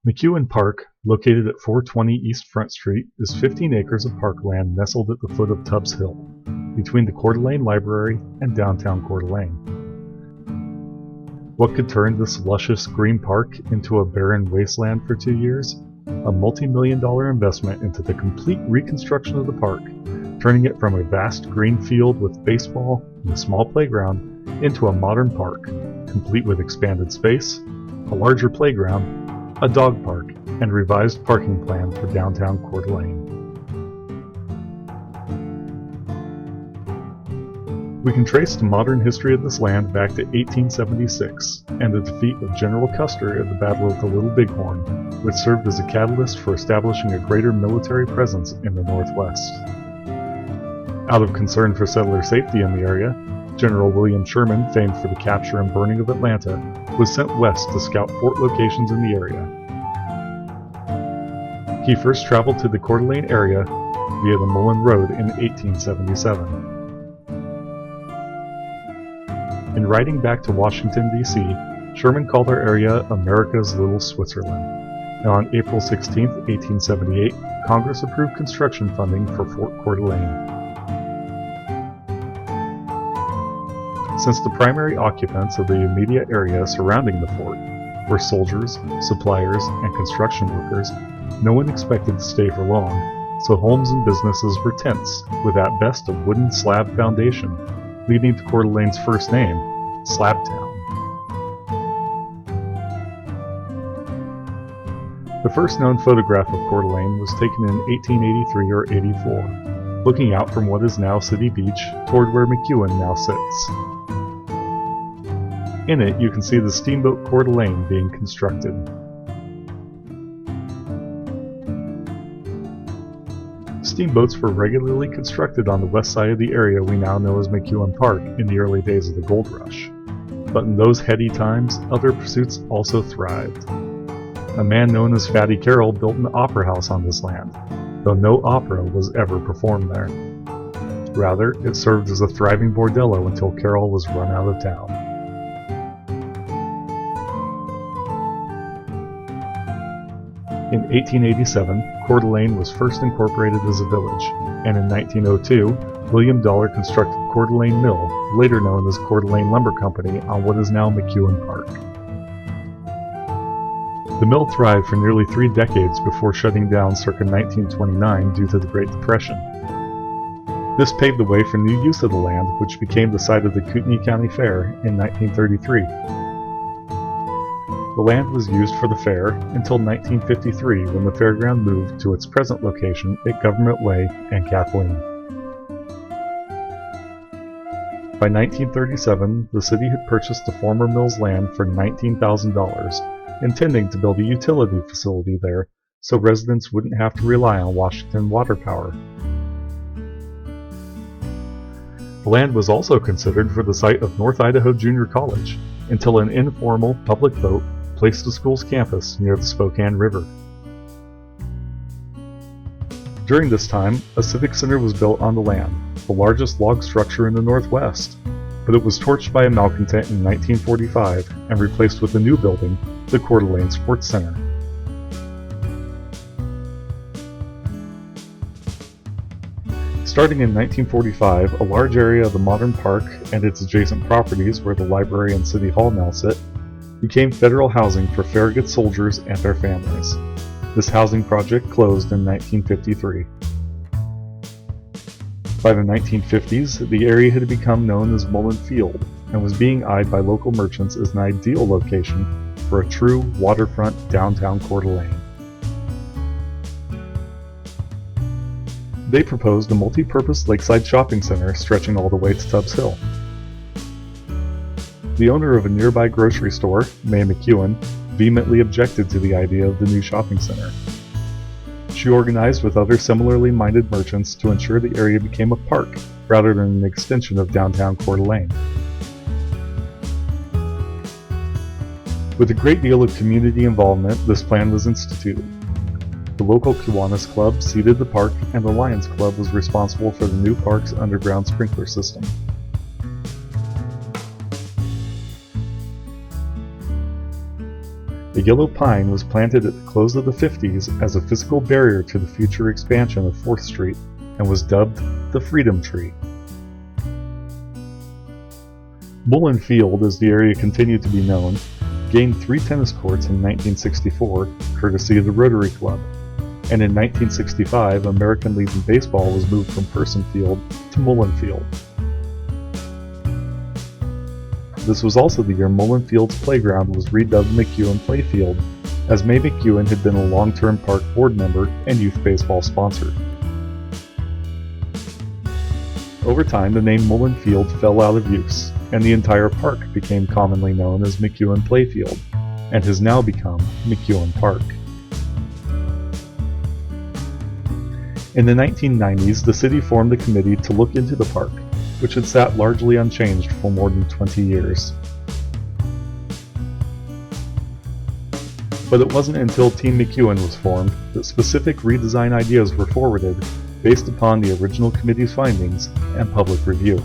McEuen Park, located at 420 East Front Street, is 15 acres of parkland nestled at the foot of Tubbs Hill, between the Coeur d'Alene Library and downtown Coeur d'Alene. What could turn this luscious green park into a barren wasteland for 2 years? A multi-million-dollar investment into the complete reconstruction of the park, turning it from a vast green field with baseball and a small playground into a modern park, complete with expanded space, a larger playground, a dog park, and revised parking plan for downtown Coeur d'Alene. We can trace the modern history of this land back to 1876 and the defeat of General Custer at the Battle of the Little Bighorn, which served as a catalyst for establishing a greater military presence in the Northwest. Out of concern for settler safety in the area, General William Sherman, famed for the capture and burning of Atlanta, was sent west to scout fort locations in the area. He first traveled to the Coeur d'Alene area via the Mullen Road in 1877. In writing back to Washington, D.C., Sherman called our area America's Little Switzerland, and on April 16, 1878, Congress approved construction funding for Fort Coeur d'Alene. Since the primary occupants of the immediate area surrounding the fort were soldiers, suppliers, and construction workers, no one expected to stay for long, so homes and businesses were tents, with at best a wooden slab foundation, leading to Coeur d'Alene's first name, Slabtown. The first known photograph of Coeur d'Alene was taken in 1883 or 84, looking out from what is now City Beach toward where McEuen now sits. In it, you can see the steamboat Coeur d'Alene being constructed. Steamboats were regularly constructed on the west side of the area we now know as McEuen Park in the early days of the gold rush. But in those heady times, other pursuits also thrived. A man known as Fatty Carroll built an opera house on this land, though no opera was ever performed there. Rather, it served as a thriving bordello until Carroll was run out of town. In 1887, Coeur d'Alene was first incorporated as a village, and in 1902, William Dollar constructed Coeur d'Alene Mill, later known as Coeur d'Alene Lumber Company, on what is now McEuen Park. The mill thrived for nearly 3 decades before shutting down circa 1929 due to the Great Depression. This paved the way for new use of the land, which became the site of the Kootenai County Fair in 1933. The land was used for the fair until 1953 when the fairground moved to its present location at Government Way and Kathleen. By 1937, the city had purchased the former mill's land for $19,000, intending to build a utility facility there so residents wouldn't have to rely on Washington water power. The land was also considered for the site of North Idaho Junior College until an informal public vote placed the school's campus near the Spokane River. During this time, a civic center was built on the land, the largest log structure in the Northwest, but it was torched by a malcontent in 1945 and replaced with a new building, the Coeur d'Alene Sports Center. Starting in 1945, a large area of the modern park and its adjacent properties, where the library and city hall now sit, became federal housing for Farragut soldiers and their families. This housing project closed in 1953. By the 1950s, the area had become known as Mullen Field and was being eyed by local merchants as an ideal location for a true waterfront downtown Coeur d'Alene. They proposed a multi-purpose lakeside shopping center stretching all the way to Tubbs Hill. The owner of a nearby grocery store, May McEuen, vehemently objected to the idea of the new shopping center. She organized with other similarly minded merchants to ensure the area became a park rather than an extension of downtown Coeur d'Alene. With a great deal of community involvement, this plan was instituted. The local Kiwanis Club seeded the park, and the Lions Club was responsible for the new park's underground sprinkler system. The yellow pine was planted at the close of the 50s as a physical barrier to the future expansion of 4th Street and was dubbed the Freedom Tree. Mullen Field, as the area continued to be known, gained 3 tennis courts in 1964, courtesy of the Rotary Club, and in 1965 American Legion Baseball was moved from Person Field to Mullen Field. This was also the year Mullen Field's playground was redubbed McEuen Playfield, as May McEuen had been a long-term park board member and youth baseball sponsor. Over time, the name Mullen Field fell out of use, and the entire park became commonly known as McEuen Playfield, and has now become McEuen Park. In the 1990s, the city formed a committee to look into the park, which had sat largely unchanged for more than 20 years. But it wasn't until Team McEuen was formed that specific redesign ideas were forwarded based upon the original committee's findings and public review.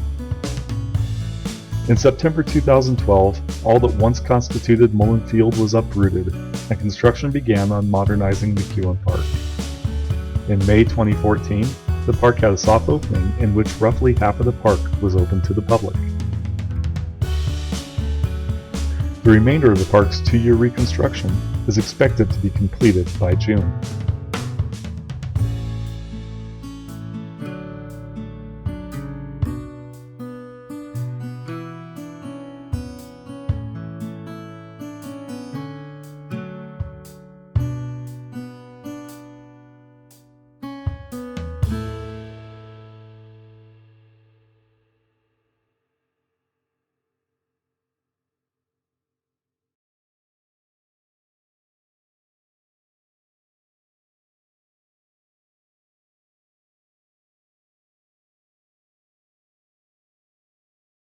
In September 2012, all that once constituted Mullen Field was uprooted, and construction began on modernizing McEuen Park. In May 2014, the park had a soft opening in which roughly half of the park was open to the public. The remainder of the park's 2-year reconstruction is expected to be completed by June.